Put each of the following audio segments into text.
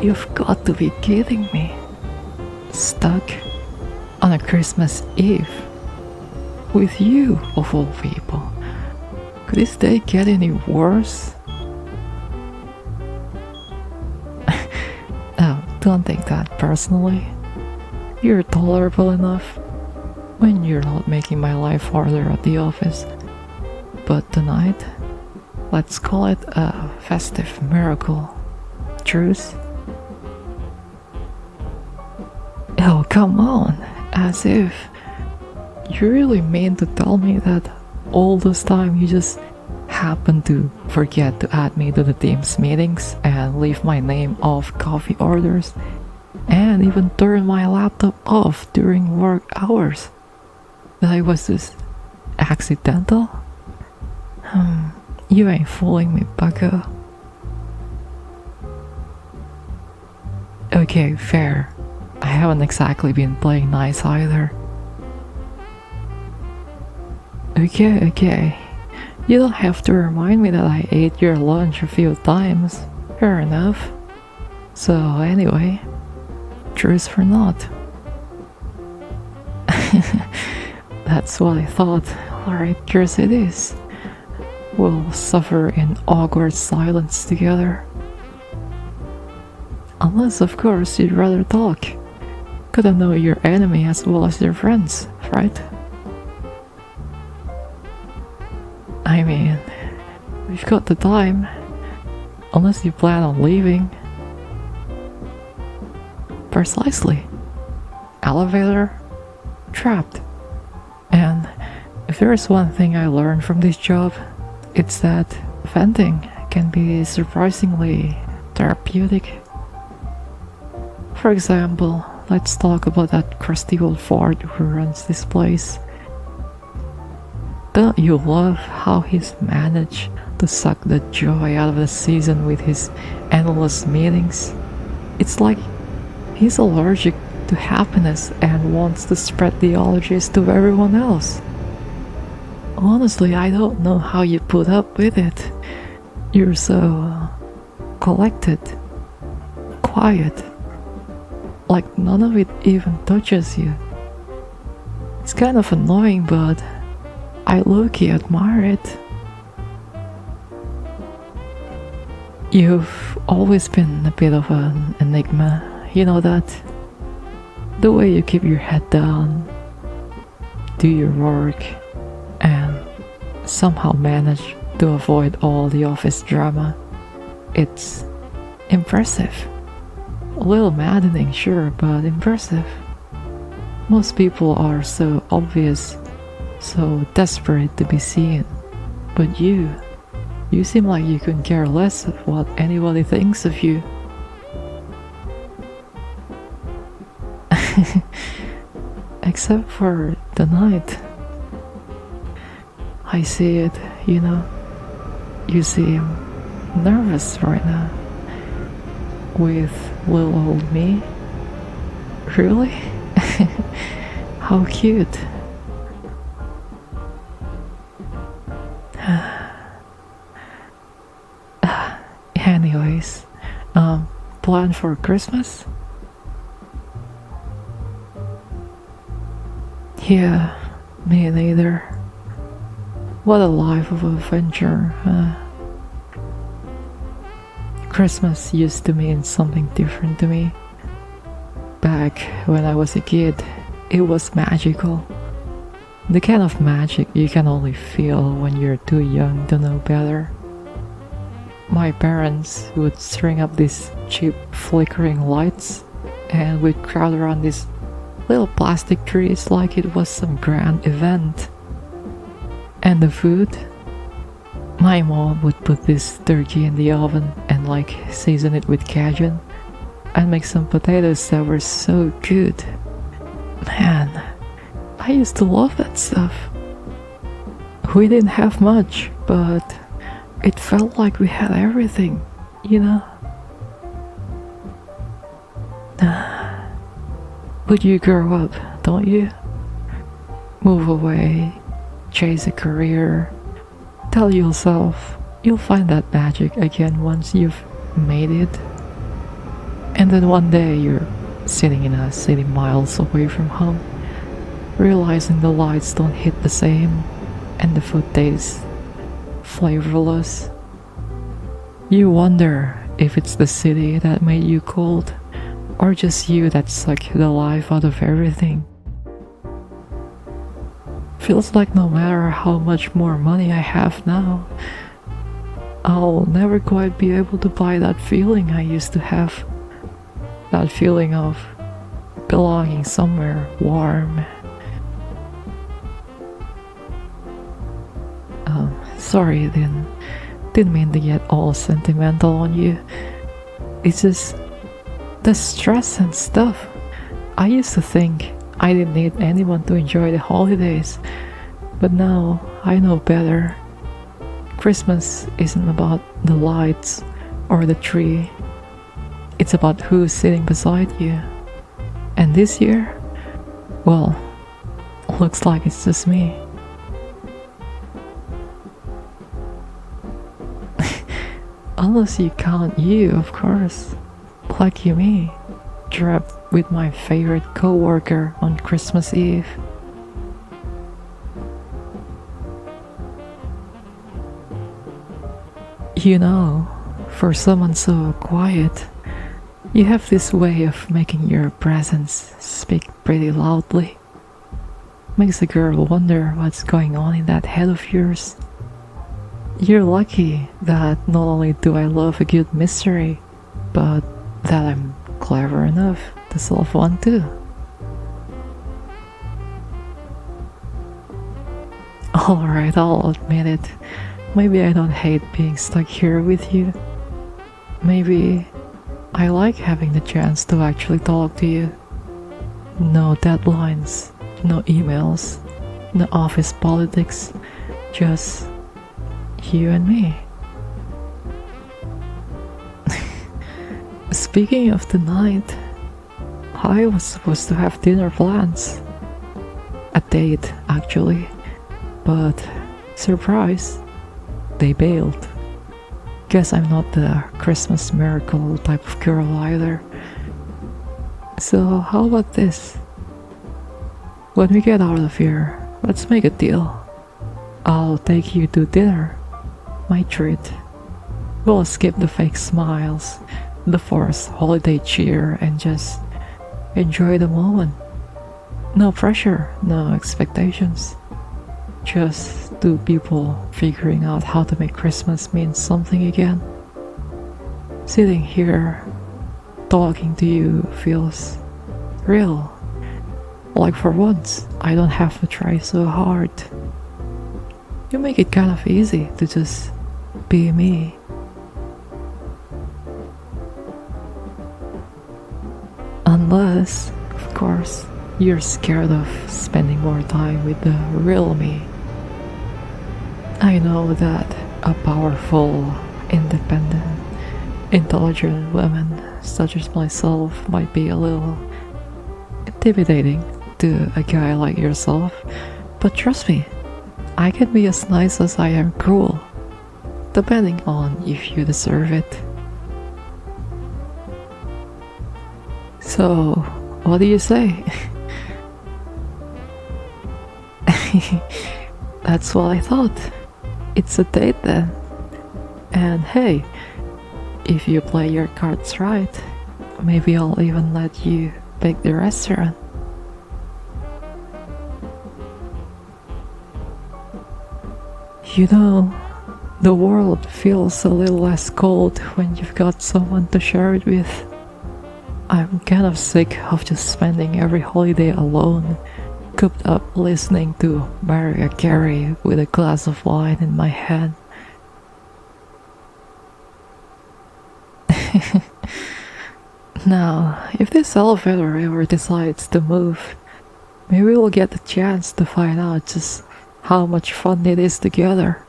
You've got to be kidding me. Stuck on a Christmas Eve with you, of all people. Could this day get any worse? Oh, don't take that personally. You're tolerable enough when you're not making my life harder at the office. But tonight, let's call it a festive miracle. Truce? Oh, come on. As if you really mean to tell me that all this time you just happened to forget to add me to the team's meetings and leave my name off coffee orders and even turn my laptop off during work hours? That it was just accidental? You ain't fooling me, bucko. Okay, fair. I haven't exactly been playing nice either. Okay. You don't have to remind me that I ate your lunch a few times. Fair enough. So anyway, truce for not. That's what I thought. Alright, truce it is. We'll suffer in awkward silence together. Unless, of course, you'd rather talk. Gotta know your enemy as well as your friends, right? I mean, we've got the time. Unless you plan on leaving. Precisely. Elevator, trapped. And if there's one thing I learned from this job, it's that venting can be surprisingly therapeutic. For example, let's talk about that crusty old fart who runs this place. Don't you love how he's managed to suck the joy out of the season with his endless meetings? It's like he's allergic to happiness and wants to spread the allergies to everyone else. Honestly, I don't know how you put up with it. You're so collected, quiet, like none of it even touches you. It's kind of annoying, but I low-key admire it. You've always been a bit of an enigma, you know that? The way you keep your head down, do your work, and somehow manage to avoid all the office drama. It's impressive. A little maddening, sure, but impressive. Most people are so obvious, so desperate to be seen. But you seem like you couldn't care less of what anybody thinks of you. Except for tonight. I see it, you know. You seem nervous right now. With little old me? Really? How cute. Anyways, plan for Christmas? Yeah, me neither. What a life of adventure, huh? Christmas used to mean something different to me. Back when I was a kid, it was magical. The kind of magic you can only feel when you're too young to know better. My parents would string up these cheap flickering lights and we'd crowd around these little plastic trees like it was some grand event. And the food? My mom would put this turkey in the oven and like season it with Cajun and make some potatoes that were so good. Man, I used to love that stuff. We didn't have much, but it felt like we had everything, you know? But you grow up, don't you? Move away, chase a career, tell yourself you'll find that magic again once you've made it. And then one day you're sitting in a city miles away from home, realizing the lights don't hit the same and the food tastes flavorless. You wonder if it's the city that made you cold, or just you that sucked the life out of everything. Feels like no matter how much more money I have now, I'll never quite be able to buy that feeling I used to have. That feeling of belonging somewhere warm. Sorry, didn't mean to get all sentimental on you. It's just the stress and stuff. I used to think I didn't need anyone to enjoy the holidays, but now I know better. Christmas isn't about the lights or the tree. It's about who's sitting beside you. And this year, well, looks like it's just me. Unless you count you, of course. Lucky me, trapped with my favorite coworker on Christmas Eve. You know, for someone so quiet, you have this way of making your presence speak pretty loudly. Makes a girl wonder what's going on in that head of yours. You're lucky that not only do I love a good mystery, but that I'm clever enough to solve one too. Alright, I'll admit it. Maybe I don't hate being stuck here with you. Maybe I like having the chance to actually talk to you. No deadlines, no emails, no office politics, just you and me. Speaking of the night, I was supposed to have dinner plans. A date, actually. But, surprise, they bailed. Guess I'm not the Christmas miracle type of girl either. So, how about this? When we get out of here, let's make a deal. I'll take you to dinner. My treat. We'll skip the fake smiles, the forced holiday cheer, and just enjoy the moment. No pressure, no expectations. Just two people figuring out how to make Christmas mean something again. Sitting here, talking to you feels real. Like for once, I don't have to try so hard. You make it kind of easy to just be me. Unless, of course, you're scared of spending more time with the real me. I know that a powerful, independent, intelligent woman such as myself might be a little intimidating to a guy like yourself, but trust me, I can be as nice as I am cruel, depending on if you deserve it. So, what do you say? That's what I thought. It's a date then. And hey, if you play your cards right, maybe I'll even let you pick the restaurant. You know, the world feels a little less cold when you've got someone to share it with. I'm kind of sick of just spending every holiday alone, cooped up listening to Mariah Carey with a glass of wine in my hand. Now, if this elevator ever decides to move, maybe we'll get the chance to find out just how much fun it is together.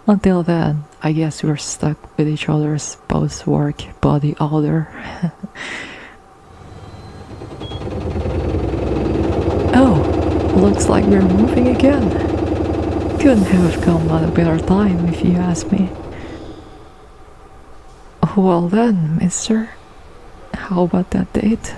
Until then, I guess we're stuck with each other's post-work body odor. Oh, looks like we're moving again. Couldn't have come at a better time if you ask me. Well then, mister, How about that date?